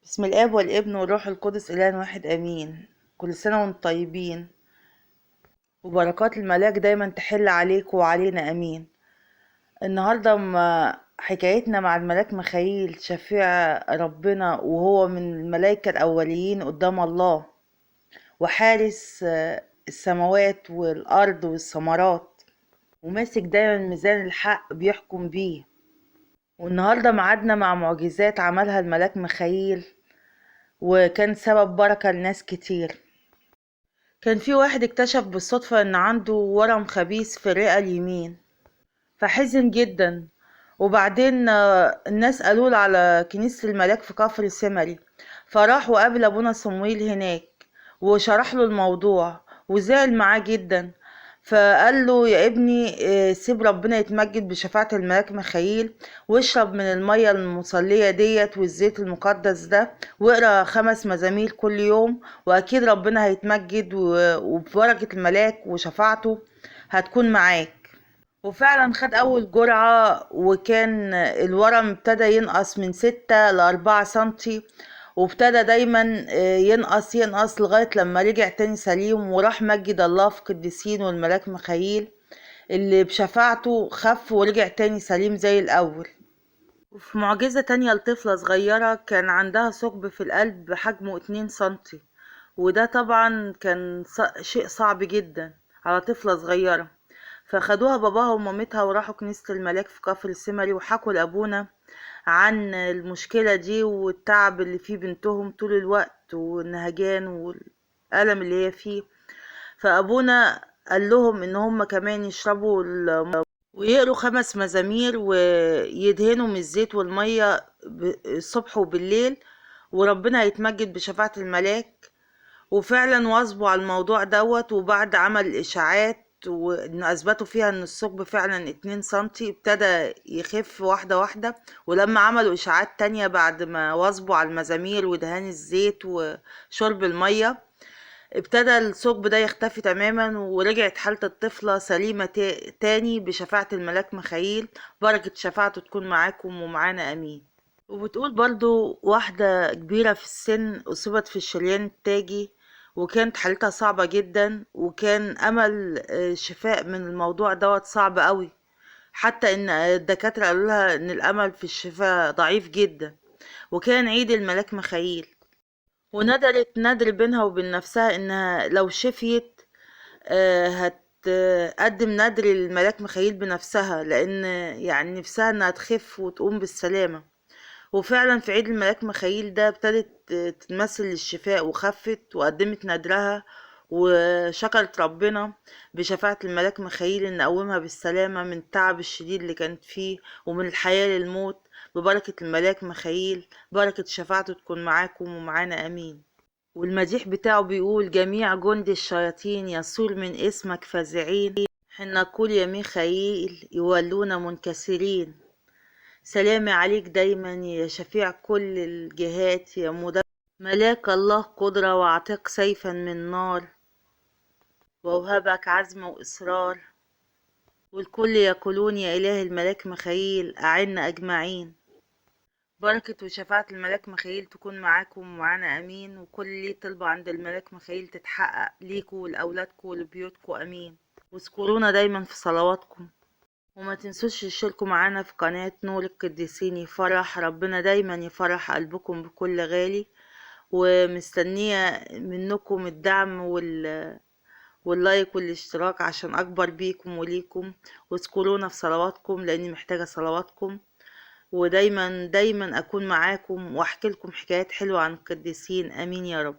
بسم الآب والابن والروح القدس إله واحد آمين. كل سنة وانتم طيبين، وبركات الملاك دايما تحل عليكم وعلينا آمين. النهاردة حكايتنا مع الملاك ميخائيل شفيع ربنا، وهو من الملائكة الأوليين قدام الله، وحارس السماوات والأرض والثمرات، وماسك دايما ميزان الحق بيحكم بيه. والنهاردة معادنا مع معجزات عملها الملاك ميخائيل، وكان سبب بركة لناس كتير. كان في واحد اكتشف بالصدفة ان عنده ورم خبيث في الرئة اليمين، فحزن جدا. وبعدين الناس قالوا على كنيسة الملاك في كفر السمري، فراح وقابل ابونا صمويل هناك وشرح له الموضوع، وزعل معاه جدا. فقال له يا ابني سيب ربنا يتمجد بشفاعة الملاك ميخائيل، واشرب من المية المصلية ديت والزيت المقدس ده، واقرا 5 مزامير كل يوم، واكيد ربنا هيتمجد وببركة الملاك وشفاعته هتكون معاك. وفعلا خد اول جرعة، وكان الورم ابتدى ينقص من 6 ل4 سنتي، وابتدى دايما ينقص لغاية لما رجع تاني سليم، وراح مجد الله في قديسين والملاك ميخائيل اللي بشفاعته خف ورجع تاني سليم زي الأول. وفي معجزة تانية لطفلة صغيرة كان عندها ثقب في القلب حجمه 2 سنتي، وده طبعا كان شيء صعب جدا على طفلة صغيرة. فخدوها باباها ومامتها وراحوا كنيسة الملاك في كفر السمري، وحكوا لأبونا عن المشكلة دي والتعب اللي فيه بنتهم طول الوقت، والنهجان والألم اللي هي فيه. فأبونا قال لهم إن هم كمان يشربوا ويقروا 5 مزامير، ويدهنوا من الزيت والمية الصبح وبالليل، وربنا هيتمجد بشفاعة الملاك. وفعلا واظبوا على الموضوع دوت، وبعد عمل الإشاعات وإن أثبتوا فيها إن الثقب فعلا 2 سنتي، ابتدى يخف واحدة واحدة. ولما عملوا إشاعات تانية بعد ما واظبوا على المزامير ودهان الزيت وشرب المية، ابتدى الثقب ده يختفي تماما، ورجعت حالة الطفلة سليمة تاني بشفاعة الملاك ميخائيل. بركة شفاعته تكون معاكم ومعانا آمين. وبتقول برضو واحدة كبيرة في السن أصيبت في الشريان التاجي، وكانت حالتها صعبة جدا، وكان أمل شفاء من الموضوع دوت صعب قوي، حتى إن الدكاترة قالوا لها إن الأمل في الشفاء ضعيف جدا. وكان عيد الملاك ميخائيل، وندرت ندر بينها وبين نفسها إنها لو شفيت هتقدم ندر للملاك ميخائيل بنفسها، لأن يعني نفسها إنها تخف وتقوم بالسلامة. وفعلا في عيد الملاك ميخائيل ده ابتدت تتمثل الشفاء، وخفت وقدمت نذرها، وشكرت ربنا بشفاعة الملاك ميخائيل ان قومها بالسلامة من التعب الشديد اللي كانت فيه، ومن الحياة للموت. ببركة الملاك ميخائيل بركة شفاعته تكون معاكم ومعانا امين. والمديح بتاعه بيقول جميع جند الشياطين يصول من اسمك فزعين، حين نقول يا ميخائيل يولون منكسرين. سلامي عليك دايما يا شفيع كل الجهات، يا مدبر ملاك الله قدرة، واعتق سيفا من نار، وأوهبك عزم وإصرار. والكل يقولون يا إله الملاك ميخائيل أعنا أجمعين. بركة وشفاعة الملاك ميخائيل تكون معاكم ومعانا أمين، وكل ليه طلبة عند الملاك ميخائيل تتحقق ليكوا ولأولادكوا ولبيوتكوا أمين. واذكرونا دايما في صلواتكم، وما تنسوش تشتركوا معانا في قناة نور القديسين يفرح ربنا، دايما يفرح قلبكم بكل غالي. ومستنية منكم الدعم واللايك والاشتراك عشان أكبر بيكم وليكم. واذكرونا في صلواتكم لأني محتاجة صلواتكم، ودايما دايما أكون معاكم وأحكي لكم حكايات حلوة عن القديسين. أمين يا رب.